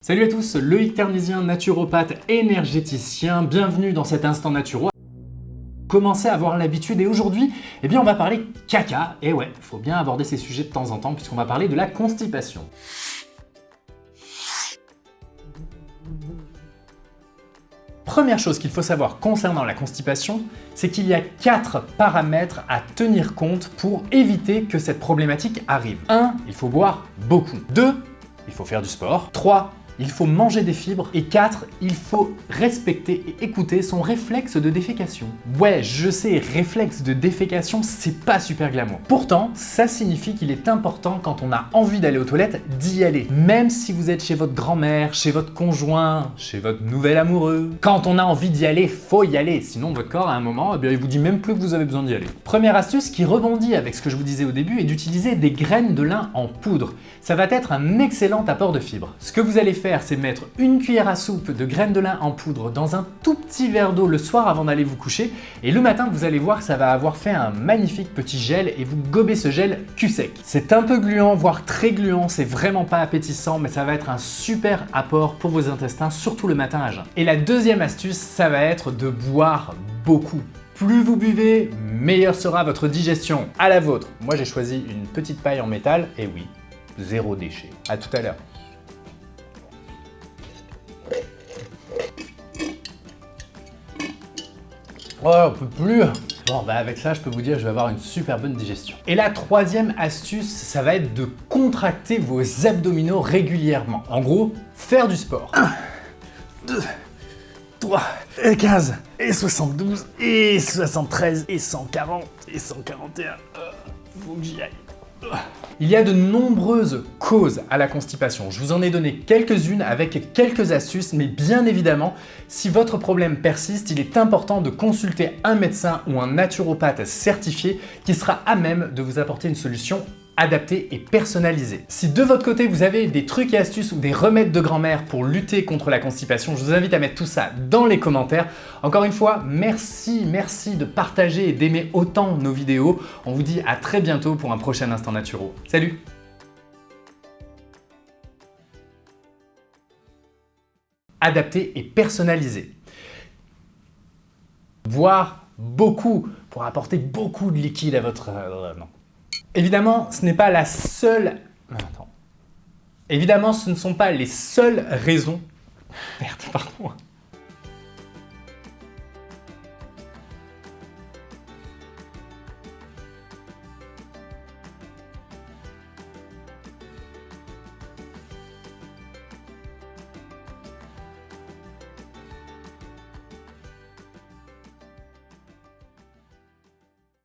Salut à tous, Loïc Ternisien, naturopathe énergéticien, bienvenue dans cet instant naturo. Commencez à avoir l'habitude et aujourd'hui, on va parler caca. Et ouais, il faut bien aborder ces sujets de temps en temps puisqu'on va parler de la constipation. Première chose qu'il faut savoir concernant la constipation, c'est qu'il y a 4 paramètres à tenir compte pour éviter que cette problématique arrive. 1. Il faut boire beaucoup. 2. Il faut faire du sport. 3. Il faut manger des fibres. Et 4, il faut respecter et écouter son réflexe de défécation. Ouais, je sais, réflexe de défécation, c'est pas super glamour. Pourtant, ça signifie qu'il est important quand on a envie d'aller aux toilettes, d'y aller. Même si vous êtes chez votre grand-mère, chez votre conjoint, chez votre nouvel amoureux. Quand on a envie d'y aller, faut y aller. Sinon, votre corps, à un moment, il vous dit même plus que vous avez besoin d'y aller. Première astuce qui rebondit avec ce que je vous disais au début est d'utiliser des graines de lin en poudre. Ça va être un excellent apport de fibres. Ce que vous allez faire, c'est mettre une cuillère à soupe de graines de lin en poudre dans un tout petit verre d'eau le soir avant d'aller vous coucher et le matin vous allez voir que ça va avoir fait un magnifique petit gel et vous gobez ce gel cul sec. C'est un peu gluant, voire très gluant, c'est vraiment pas appétissant mais ça va être un super apport pour vos intestins, surtout le matin à jeun. Et la deuxième astuce, ça va être de boire beaucoup. Plus vous buvez, meilleure sera votre digestion. À la vôtre. Moi j'ai choisi une petite paille en métal et oui, zéro déchet. À tout à l'heure. Oh, on peut plus. Bon, avec ça, je peux vous dire que je vais avoir une super bonne digestion. Et la troisième astuce, ça va être de contracter vos abdominaux régulièrement. En gros, faire du sport. 1, 2, 3, et 15, et 72, et 73, et 140, et 141. Faut que j'y aille. Il y a de nombreuses causes à la constipation. Je vous en ai donné quelques-unes avec quelques astuces, mais bien évidemment, si votre problème persiste, il est important de consulter un médecin ou un naturopathe certifié qui sera à même de vous apporter une solution adaptée et personnalisée. Si de votre côté vous avez des trucs et astuces ou des remèdes de grand-mère pour lutter contre la constipation, je vous invite à mettre tout ça dans les commentaires. Encore une fois, merci de partager et d'aimer autant nos vidéos. On vous dit à très bientôt pour un prochain Instant Naturo. Salut! Adapté et personnalisé. Boire beaucoup pour apporter beaucoup de liquide à votre... non. Évidemment, ce n'est pas la seule... Évidemment, ce ne sont pas les seules raisons... Merde, pardon.